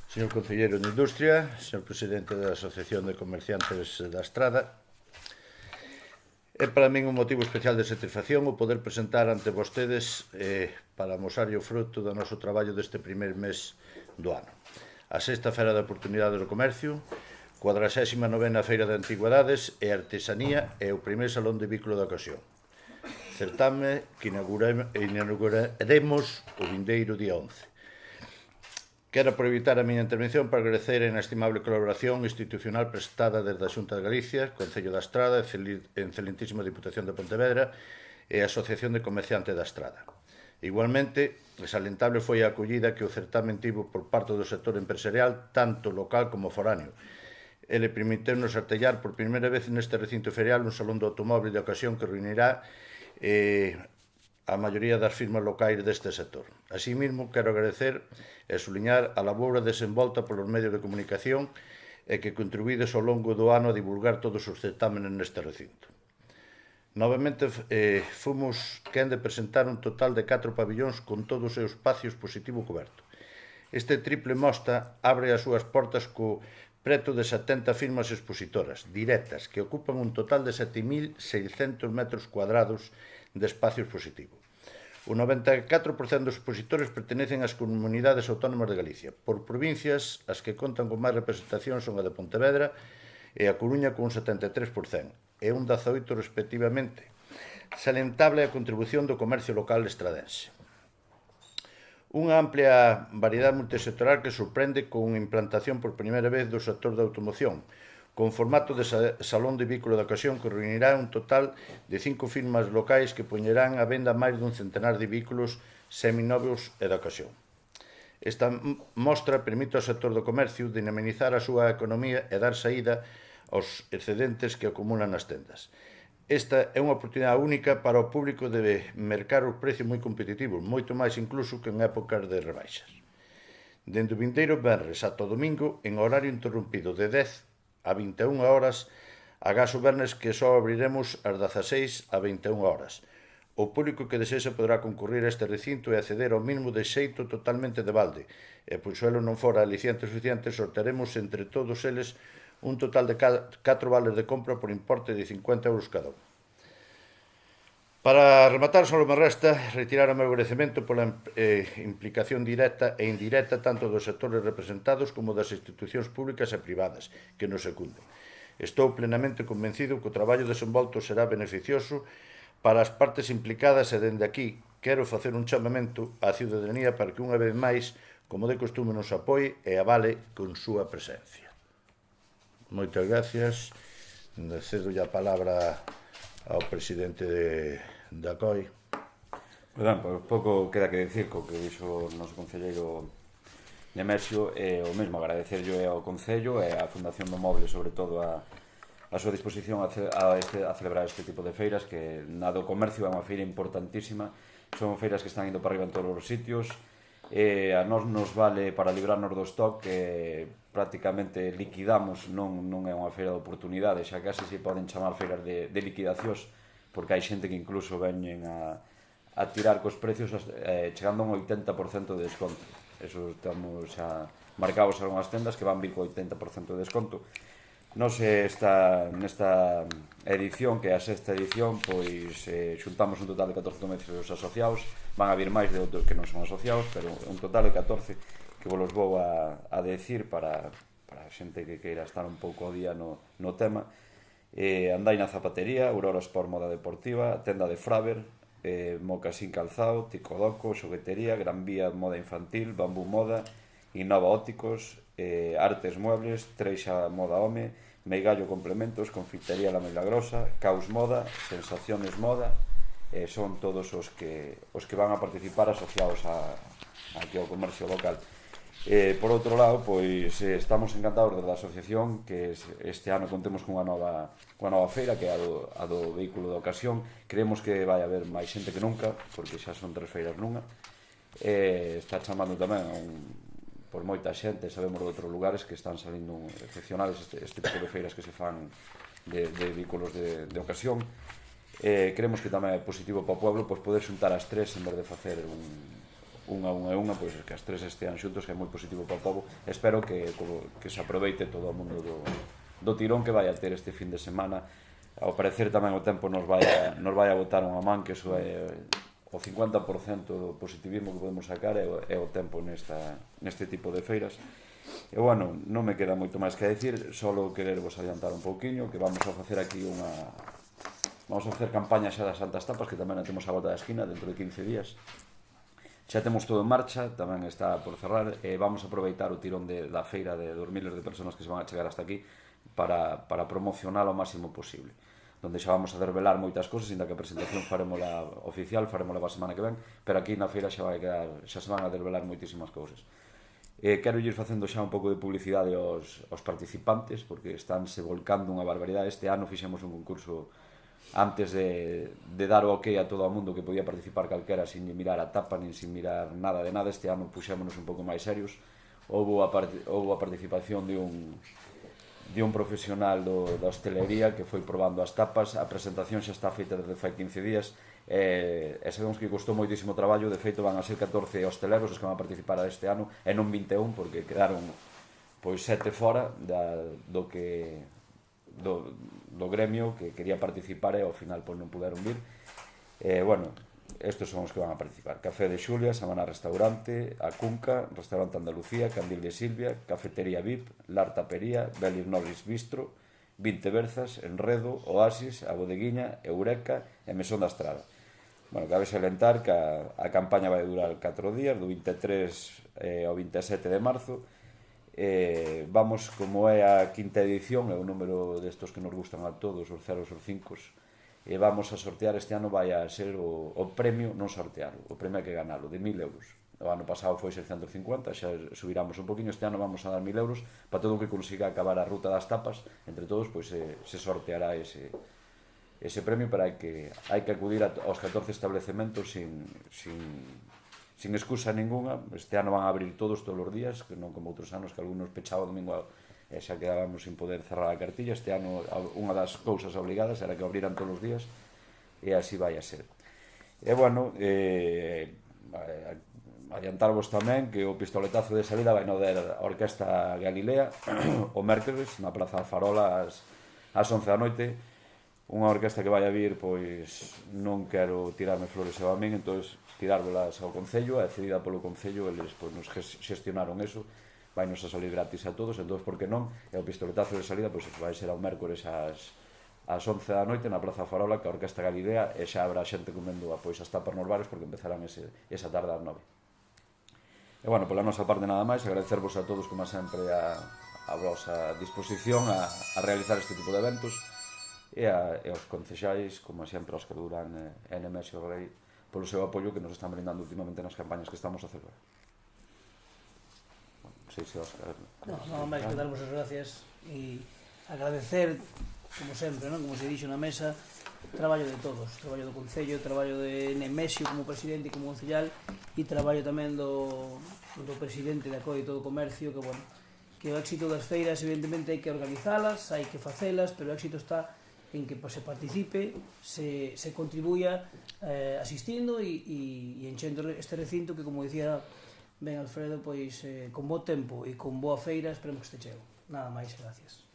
Señor Concelleiro de Industria, señor Presidente da Asociación de Comerciantes da Estrada, é para min un motivo especial de satisfacción o poder presentar ante vostedes para amosar o fruto do noso traballo deste primer mes do ano. A sexta Feira de Oportunidades do Comercio, 49ª Feira de Antigüedades e Artesanía e o primeiro Salón de Vehículo de Ocasión. Certame que inauguraremos o vindeiro día 11. Quero aproveitar a miña intervención para agradecer a inestimable colaboración institucional prestada desde a Xunta de Galicia, Concello da Estrada, excelentísima Diputación de Pontevedra e a Asociación de Comerciantes da Estrada. Igualmente, desalentable foi a acollida que o certamen tivo por parte do sector empresarial, tanto local como foráneo. Ele permitiu-nos artellar por primeira vez neste recinto ferial un salón de automóvil de ocasión que reunirá a maioría das firmas locais deste sector. Así mesmo, quero agradecer e subliñar a labor desenvolta polos medios de comunicación e que contribuídes ao longo do ano a divulgar todos os certámenes neste recinto. Novamente, fomos quen de presentar un total de 4 pabillóns con todo o seu espacio expositivo coberto. Este triple mostra abre as súas portas co preto de 70 firmas expositoras directas que ocupan un total de 7.600 metros cuadrados de espacio expositivo. O 94% dos expositores pertenecen ás comunidades autónomas de Galicia. Por provincias, as que contan con máis representación son a de Pontevedra e a Coruña con un 73%, e un 18% respectivamente. Salentable a contribución do comercio local estradense. Unha amplia variedade multisectoral que sorprende con implantación por primeira vez do sector da automoción, con formato de salón de vehículo de ocasión que reunirá un total de 5 firmas locais que poñerán a venda máis dun centenar de vehículos seminovos e de ocasión. Esta mostra permite ao sector do comercio dinamizar a súa economía e dar saída aos excedentes que acumulan nas tendas. Esta é unha oportunidade única para o público de mercar os precios moi competitivos, moito máis incluso que en épocas de rebaixas. Dende o vindeiro venres ata o domingo, en horario interrompido de 10 a 21 horas, agás o venres que só abriremos ás 16 a 21 horas. O público que desexe poderá concurrir a este recinto e acceder ao mínimo de xeito totalmente de balde, e pois se non fora aliciente suficiente, sortearemos entre todos eles un total de 4 vales de compra por importe de 50 euros cada un. Para rematar, só me resta retirar o meu agradecemento pola implicación directa e indirecta tanto dos sectores representados como das institucións públicas e privadas que nos secunden. Estou plenamente convencido que o traballo desenvolto será beneficioso para as partes implicadas e dende aquí quero facer un chamamento á ciudadanía para que unha vez máis, como de costume, nos apoie e avale con súa presencia. Moitas gracias. Cedo a palabra ao presidente da COI. Ben, pois pouco queda que decir co que dixo o noso concelleiro Nemesio, e o mesmo agradecerlle ao Concello e á Fundación do Moble, sobre todo a súa disposición a celebrar este tipo de feiras, que na do comercio é unha feira importantísima, son feiras que están indo para arriba en todos os sitios, e a nós nos vale para librarnos do stock que prácticamente liquidamos, non é unha feira de oportunidades, xa case se poden chamar feiras de liquidacións, porque hai xente que incluso veñen a tirar cos precios chegando a un 80% de desconto. Eso estamos xa marcados algunhas tendas que van vir co 80% de desconto. Nos nesta edición, que é a sexta edición, pois xuntamos un total de 14 comercios asociados, van a vir máis de outros que non son asociados, pero un total de 14 que vos vou a decir para a xente que queira estar un pouco ao día no tema. Andaina Zapatería, Aurora Sport Moda Deportiva, Tenda de Fraver, Mocasín Calzado, Ticodoco, Xoguetería, Gran Vía Moda Infantil, Bambú Moda, Innova Ópticos, Artes Muebles, Treixa Moda Home, Meigallo Complementos, Confitería La Milagrosa, Caos Moda, Sensaciones Moda, son todos os que van a participar asociados aquí ao comercio local. Por outro lado, pois estamos encantados da asociación que este ano contemos cunha nova feira, que é a do vehículo de ocasión. Creemos que vai haber máis xente que nunca, porque xa son 3 feiras nunha. Está chamando tamén por moita xente, sabemos de outros lugares que están salindo excepcionales este tipo de feiras que se fan de vehículos de ocasión. Creemos que tamén é positivo para o pueblo poder xuntar as 3 en vez de facer unha, pois que as tres estean xuntos, que é moi positivo para o pobo. Espero que se aproveite todo o mundo do tirón que vai a ter este fin de semana. Ao parecer tamén o tempo nos vai a botar unha man, que iso é o 50% do positivismo que podemos sacar é o tempo neste tipo de feiras. E bueno, non me queda moito máis que decir, solo querervos adiantar un pouquiño, que vamos a facer aquí vamos a facer campaña xa das Santas Tapas, que tamén a temos a volta da esquina dentro de 15 días. Xa temos todo en marcha, tamén está por cerrar, e vamos a aproveitar o tirón da feira de 2 miles de persoas que se van a chegar hasta aquí para promocionar o máximo posible, donde xa vamos a desvelar moitas cousas, ainda que a presentación farémola oficial, farémola a semana que ven, pero aquí na feira xa se van a desvelar moitísimas cousas. Quero ir facendo xa un pouco de publicidade aos participantes, porque estánse volcando unha barbaridade. Este ano fixemos un concurso antes de dar o ok a todo o mundo que podía participar calquera sin mirar a tapa, nin sin mirar nada de nada. Este ano puxémonos un pouco máis serios. Houbo a participación de un profesional da hostelería que foi probando as tapas. A presentación xa está feita desde fai 15 días e sabemos que costou moitísimo traballo. De feito van a ser 14 hosteleros os que van a participar este ano e non 21, porque quedaron pois 7 fora do gremio que quería participar e ao final pois non puderon vir. Bueno, estes son os que van a participar: Café de Xulia, Samana Restaurante, A Cunca, Restaurante Andalucía, Candil de Silvia, Cafetería VIP, Lar Tapería, Belis Norris Bistro, 20 Berzas, Enredo, Oasis, A Bodeguiña, Eureka e Mesón da Estrada. Bueno, cabe salientar que a campaña vai durar 4 días, do 23 ao 27 de marzo. Vamos, como é a quinta edición, é o número destos que nos gustan a todos, os 0 e os 5, e vamos a sortear. Este ano vai a ser o premio, non sortearlo, o premio hai que ganalo, de 1.000 euros. O ano pasado foi 650, xa subiramos un poquinho. Este ano vamos a dar 1.000 euros para todo o que consiga acabar a ruta das tapas. Entre todos, pois se sorteará ese premio, pero hai que acudir aos 14 establecementos sin excusa ninguna. Este ano van a abrir todos os días, que non como outros anos que algúnos pechaba o domingo e xa quedábamos sin poder cerrar a cartilla. Este ano unha das cousas obligadas era que abriran todos os días, e así vai a ser. E bueno, adiantarvos tamén que o pistoletazo de salida vai no der a Orquesta Galilea o mércores na Praza Farola ás 11 da noite. Unha orquesta que vai a vir, pois non quero tirarme flores a min, entón tirárbolas ao Concello, é cedida polo Concello, eles pois nos xestionaron eso, vai nos a salir gratis a todos, entón por que non? E o pistoletazo de salida pois vai ser ao mércores ás 11 da noite na Praza Farola, que a Orquesta Galilea, e xa habrá xente comendo pois as tapas nos bares, porque empezarán esa tarde ás 9. E bueno, pola nosa parte nada máis, agradecervos a todos como sempre a vosa disposición a realizar este tipo de eventos, e aos concexais, como sempre, Óscar Durán e Nemesio Rei, polo seu apoio que nos están brindando últimamente nas campañas que estamos a celebrar. Non sei se Óscar... Non, máis que darvos as gracias e agradecer, como sempre, como se dixo na mesa, o traballo de todos, o traballo do Concello, o traballo de Nemesio como presidente e como concellal, e traballo tamén do presidente da COE e todo o comercio, que, bueno, que o éxito das feiras, evidentemente, hai que organizalas, hai que facelas, pero o éxito está en que se participe, se contribuya asistindo e enchendo este recinto que, como dicía ben Alfredo, pois con bo tempo e con boa feira esperemos que este chego. Nada máis, gracias.